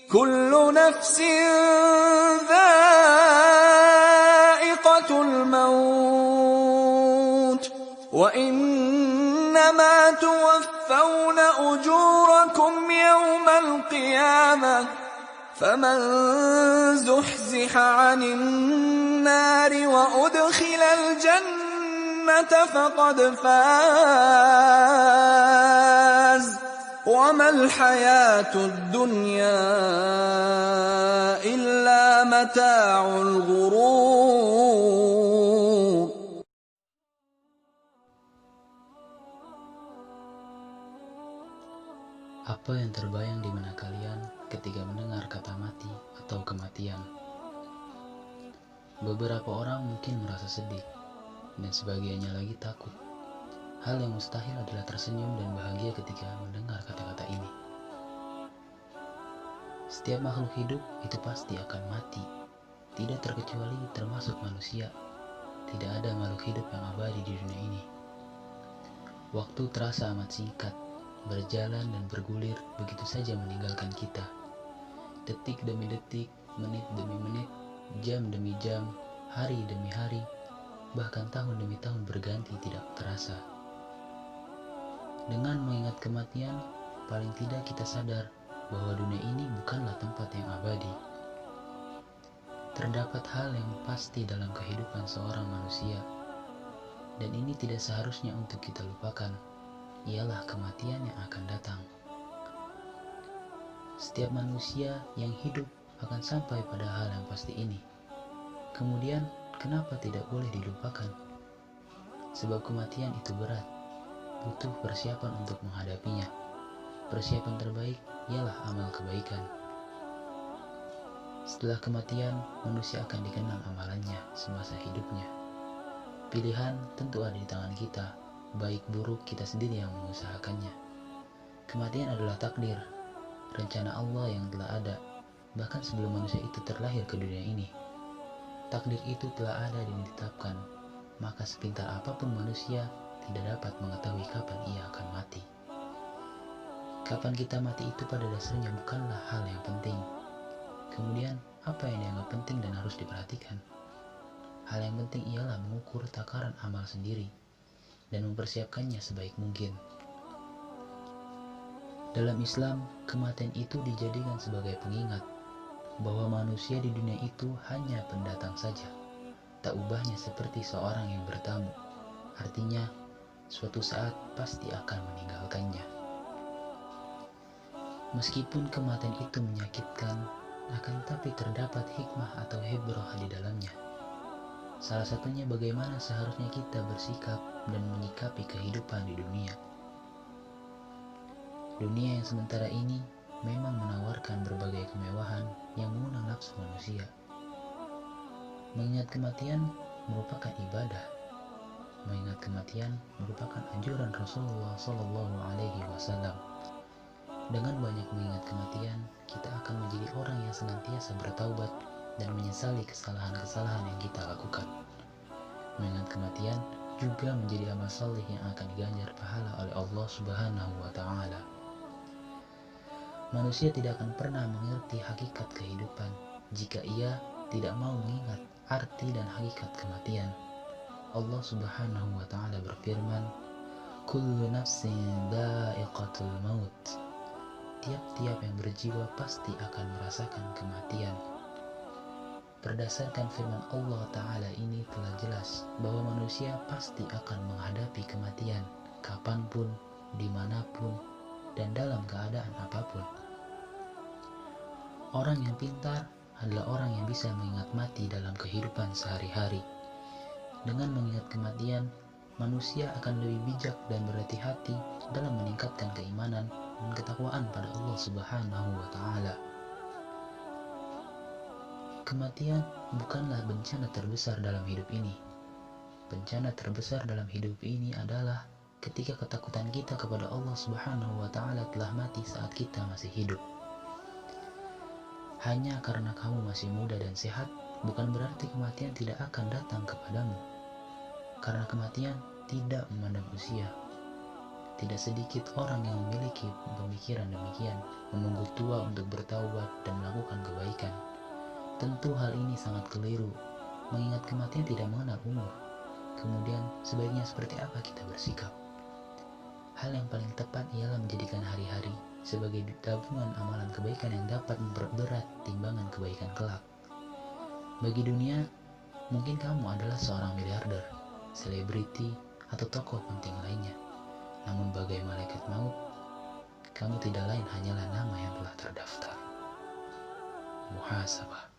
كل نفس ذائقة الموت وإنما توفون أجوركم يوم القيامة فمن زحزح عن النار وأدخل الجنة فقد فاز وما الحياة الدنيا إلا متاع الغرور. Apa yang terbayang di benak kalian ketika mendengar kata mati atau kematian? Beberapa orang mungkin merasa sedih, dan sebagiannya lagi takut. Hal yang mustahil adalah tersenyum dan bahagia ketika mendengar kata-kata ini. Setiap makhluk hidup itu pasti akan mati, tidak terkecuali termasuk manusia. Tidak ada makhluk hidup yang abadi di dunia ini. Waktu terasa amat singkat, berjalan dan bergulir begitu saja meninggalkan kita. Detik demi detik, menit demi menit, jam demi jam, hari demi hari, bahkan tahun demi tahun berganti tidak terasa. Dengan mengingat kematian, paling tidak kita sadar bahwa dunia ini bukanlah tempat yang abadi. Terdapat hal yang pasti dalam kehidupan seorang manusia, dan ini tidak seharusnya untuk kita lupakan, ialah kematian yang akan datang. Setiap manusia yang hidup akan sampai pada hal yang pasti ini. Kemudian, kenapa tidak boleh dilupakan? Sebab kematian itu berat, butuh persiapan untuk menghadapinya. Persiapan terbaik ialah amal kebaikan. Setelah kematian, manusia akan dikenang amalannya semasa hidupnya. Pilihan tentu ada di tangan kita, baik buruk kita sendiri yang mengusahakannya. Kematian adalah takdir, rencana Allah yang telah ada, bahkan sebelum manusia itu terlahir ke dunia ini. Takdir itu telah ada dan ditetapkan, maka sepintar apapun manusia tidak dapat mengetahui kapan ia akan mati. Kapan kita mati itu pada dasarnya bukanlah hal yang penting. Kemudian, apa yang dianggap penting dan harus diperhatikan? Hal yang penting ialah mengukur takaran amal sendiri dan mempersiapkannya sebaik mungkin. Dalam Islam, kematian itu dijadikan sebagai pengingat bahwa manusia di dunia itu hanya pendatang saja, tak ubahnya seperti seorang yang bertamu. Artinya, suatu saat pasti akan meninggalkannya. Meskipun kematian itu menyakitkan, akan tetapi terdapat hikmah atau hibrah di dalamnya. Salah satunya bagaimana seharusnya kita bersikap dan menyikapi kehidupan di dunia. Dunia yang sementara ini memang menawarkan berbagai kemewahan yang mengundang nafsu manusia. Mengingat kematian merupakan ibadah. Mengingat kematian merupakan anjuran Rasulullah SAW. Dengan banyak mengingat kematian, kita akan menjadi orang yang senantiasa bertaubat dan menyesali kesalahan-kesalahan yang kita lakukan. Mengingat kematian juga menjadi amal saleh yang akan diganjar pahala oleh Allah Subhanahu wa Ta'ala. Manusia tidak akan pernah mengerti hakikat kehidupan jika ia tidak mau mengingat arti dan hakikat kematian. Allah Subhanahu wa Ta'ala berfirman, "Kullu nafsin dha'iqatul maut." Tiap-tiap yang berjiwa pasti akan merasakan kematian. Berdasarkan firman Allah Ta'ala ini telah jelas bahwa manusia pasti akan menghadapi kematian kapanpun, dimanapun, dan dalam keadaan apapun. Orang yang pintar adalah orang yang bisa mengingat mati dalam kehidupan sehari-hari. Dengan mengingat kematian, manusia akan lebih bijak dan berhati-hati dalam meningkatkan keimanan dan ketakwaan pada Allah Subhanahu wa Ta'ala. Kematian bukanlah bencana terbesar dalam hidup ini. Bencana terbesar dalam hidup ini adalah ketika ketakutan kita kepada Allah Subhanahu wa Ta'ala telah mati saat kita masih hidup. Hanya karena kamu masih muda dan sehat, bukan berarti kematian tidak akan datang kepadamu. Karena kematian tidak memandang usia. Tidak sedikit orang yang memiliki pemikiran demikian, menunggu tua untuk bertaubat dan melakukan kebaikan. Tentu hal ini sangat keliru, mengingat kematian tidak mengenal umur. Kemudian, sebaiknya seperti apa kita bersikap? Hal yang paling tepat ialah menjadikan hari-hari sebagai tabungan amalan kebaikan yang dapat memperberat timbangan kebaikan kelak. Bagi dunia, mungkin kamu adalah seorang miliarder, selebriti, atau tokoh penting lainnya. Namun bagai malaikat maut, kamu tidak lain hanyalah nama yang telah terdaftar. Muhasabah.